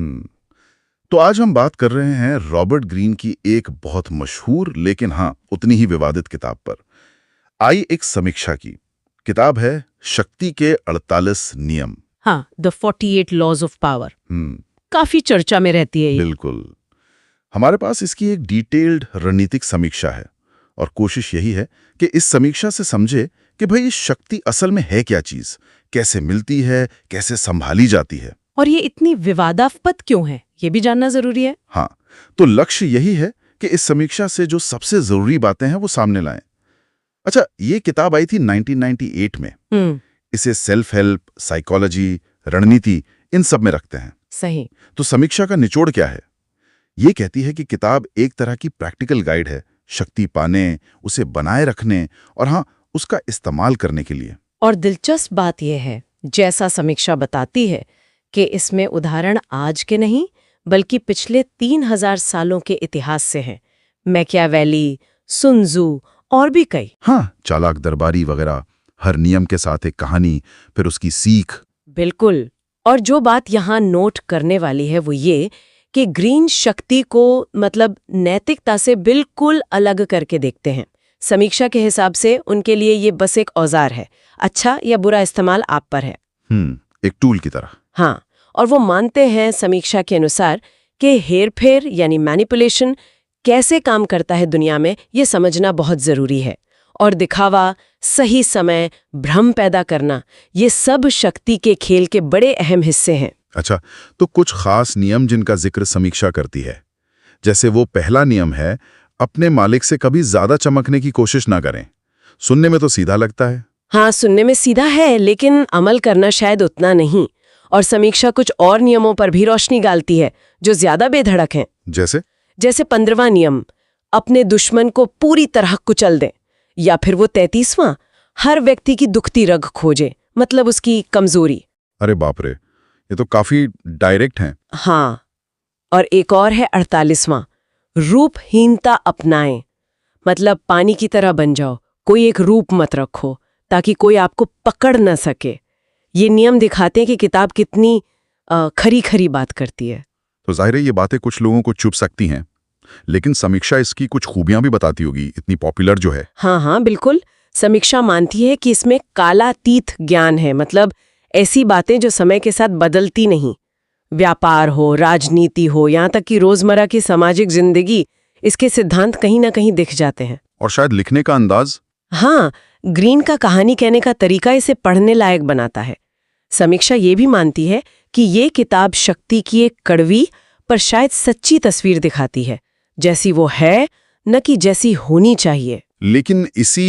हम्म। तो आज हम बात कर रहे हैं रॉबर्ट ग्रीन की एक बहुत मशहूर लेकिन हाँ उतनी ही विवादित किताब पर। आई एक समीक्षा की किताब है शक्ति के 48 नियम। हाँ, द 48 लॉज ऑफ पावर हम्म। काफी चर्चा में रहती है ये। बिल्कुल। हमारे पास इसकी एक डिटेल्ड रणनीतिक समीक्षा है और कोशिश यही है कि इस समीक्षा से समझे कि भाई शक्ति असल में है क्या चीज, कैसे मिलती है, कैसे संभाली जाती है। और ये इतनी विवादास्पद क्यों है, ये भी जानना जरूरी है। हाँ, तो लक्ष्य यही है कि इस समीक्षा से जो सबसे जरूरी बातें हैं वो सामने लाएं। अच्छा, ये किताब आई थी 1998 में। इसे सेल्फ हेल्प, साइकोलॉजी, रणनीति इन सब में रखते हैं। सही। तो समीक्षा का निचोड़ क्या है? ये कहती है कि किताब एक तरह की प्रैक्टिकल गाइड है शक्ति पाने, उसे बनाए रखने और हाँ उसका इस्तेमाल करने के लिए। और दिलचस्प बात यह है, जैसा समीक्षा बताती है, कि इसमें उदाहरण आज के नहीं बल्कि पिछले 3000 सालों के इतिहास से हैं। मैकियावेली, सुन त्जू और भी कई। हाँ, चालाक दरबारी वगैरह। हर नियम के साथ एक कहानी, फिर उसकी सीख। बिल्कुल। और जो बात यहाँ नोट करने वाली है वो ये कि ग्रीन शक्ति को मतलब नैतिकता से बिल्कुल अलग करके देखते हैं। समीक्षा के हिसाब से उनके लिए ये बस एक औजार है, अच्छा या बुरा इस्तेमाल आप पर है। एक टूल की तरह। हाँ, और वो मानते हैं समीक्षा के अनुसार कि हेरफेर यानी मैनिपुलेशन कैसे काम करता है दुनिया में, ये समझना बहुत जरूरी है। और दिखावा, सही समय, भ्रम पैदा करना, ये सब शक्ति के खेल के बड़े अहम हिस्से हैं। अच्छा, तो कुछ खास नियम जिनका जिक्र समीक्षा करती है, जैसे वो पहला नियम है अपने मालिक से कभी ज्यादा चमकने की कोशिश ना करें। सुनने में तो सीधा लगता है। हाँ, सुनने में सीधा है लेकिन अमल करना शायद उतना नहीं। और समीक्षा कुछ और नियमों पर भी रोशनी डालती है जो ज्यादा बेधड़क हैं। जैसे 15वां नियम, अपने दुश्मन को पूरी तरह कुचल दें, या फिर वो 33वां, हर व्यक्ति की दुखती रग खोजे, मतलब उसकी कमजोरी। अरे बाप रे, ये तो काफी डायरेक्ट हैं। हाँ, और एक और है 48वां, रूपहीनता अपनाएं, मतलब पानी की तरह बन जाओ, कोई एक रूप मत रखो ताकि कोई आपको पकड़ न सके। ये नियम दिखाते हैं कि किताब कितनी खरी खरी बात करती है। तो जाहिर है ये बातें कुछ लोगों को चुभ सकती हैं, लेकिन समीक्षा इसकी कुछ खूबियां भी बताती होगी, इतनी पॉपुलर जो है। हाँ, बिल्कुल। समीक्षा मानती है कि इसमें कालातीत ज्ञान है, मतलब ऐसी बातें जो समय के साथ बदलती नहीं। व्यापार हो, राजनीति हो, यहाँ तक कि रोजमर्रा की सामाजिक जिंदगी, इसके सिद्धांत कहीं ना कहीं दिख जाते हैं। और शायद लिखने का अंदाज। हाँ, ग्रीन का कहानी कहने का तरीका इसे पढ़ने लायक बनाता है। समीक्षा ये भी मानती है कि ये किताब शक्ति की एक कड़वी पर शायद सच्ची तस्वीर दिखाती है, जैसी वो है, न कि जैसी होनी चाहिए। लेकिन इसी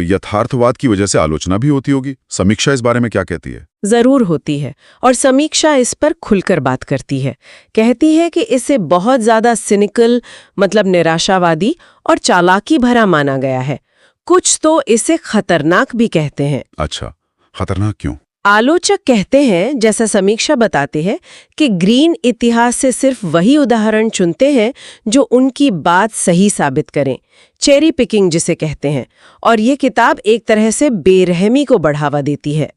यथार्थवाद की वजह से आलोचना भी होती होगी। समीक्षा इस बारे में क्या कहती है? जरूर होती है, और समीक्षा इस पर खुलकर बात करती है। कहती है कि इसे बहुत ज्यादा सिनिकल, मतलब निराशावादी और चालाकी भरा माना गया है। कुछ तो इसे खतरनाक भी कहते हैं। अच्छा, खतरनाक क्यों? आलोचक कहते हैं, जैसा समीक्षा बताते हैं, कि ग्रीन इतिहास से सिर्फ वही उदाहरण चुनते हैं जो उनकी बात सही साबित करें, चेरी पिकिंग जिसे कहते हैं। और ये किताब एक तरह से बेरहमी को बढ़ावा देती है।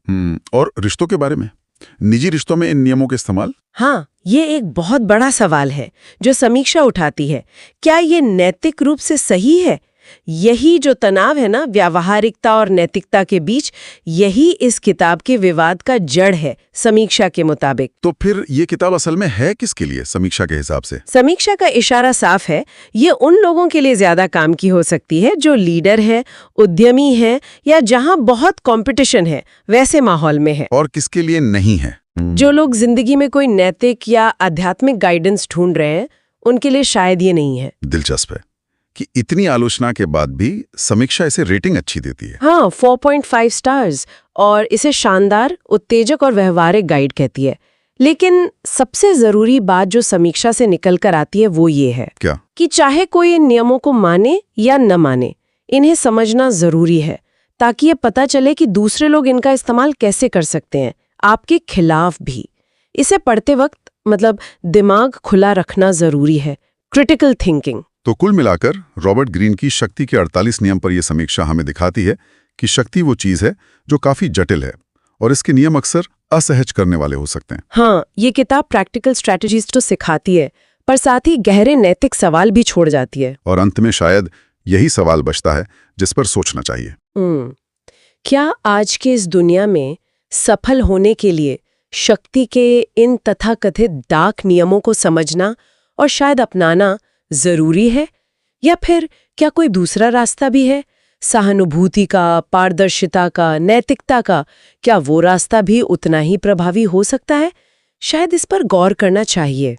और रिश्तों के बारे में, निजी रिश्तों में इन नियमों के इस्तेमाल? हाँ, ये एक बहुत बड़ा सवाल है जो समीक्षा उठाती है। क्या ये नैतिक रूप से सही है? यही जो तनाव है ना व्यावहारिकता और नैतिकता के बीच, यही इस किताब के विवाद का जड़ है समीक्षा के मुताबिक। तो फिर ये किताब असल में है किसके लिए समीक्षा के हिसाब से? समीक्षा का इशारा साफ है, ये उन लोगों के लिए ज्यादा काम की हो सकती है जो लीडर है, उद्यमी है, या जहां बहुत कंपटीशन है वैसे माहौल में है। और किसके लिए नहीं है? जो लोग जिंदगी में कोई नैतिक या आध्यात्मिक गाइडेंस ढूंढ रहे हैं, उनके लिए शायद ये नहीं है। दिलचस्प है कि इतनी आलोचना के बाद भी समीक्षा इसे रेटिंग अच्छी देती है। हाँ, 4.5 स्टार्स, और इसे शानदार, उत्तेजक और व्यवहारिक गाइड कहती है। लेकिन सबसे जरूरी बात जो समीक्षा से निकल कर आती है वो ये है क्या? कि चाहे कोई इन नियमों को माने या न माने, इन्हें समझना जरूरी है ताकि ये पता चले कि दूसरे लोग इनका इस्तेमाल कैसे कर सकते हैं, आपके खिलाफ भी। इसे पढ़ते वक्त मतलब दिमाग खुला रखना जरूरी है, क्रिटिकल थिंकिंग। तो कुल मिलाकर रॉबर्ट ग्रीन की शक्ति के 48 नियम पर यह समीक्षा हमें दिखाती है कि शक्ति वो चीज है जो काफी जटिल है और इसके नियम अक्सर असहज करने वाले हो सकते हैं। हाँ, ये किताब प्रैक्टिकल स्ट्रैटेजीज तो सिखाती है, पर साथ ही गहरे नैतिक सवाल भी छोड़ जाती है। और अंत में शायद यही सवाल बचता है जिस पर सोचना चाहिए। क्या आज के इस दुनिया में सफल होने के लिए शक्ति के इन तथाकथित डार्क नियमों को समझना और शायद अपनाना जरूरी है, या फिर क्या कोई दूसरा रास्ता भी है? सहानुभूति का, पारदर्शिता का, नैतिकता का, क्या वो रास्ता भी उतना ही प्रभावी हो सकता है? शायद इस पर गौर करना चाहिए।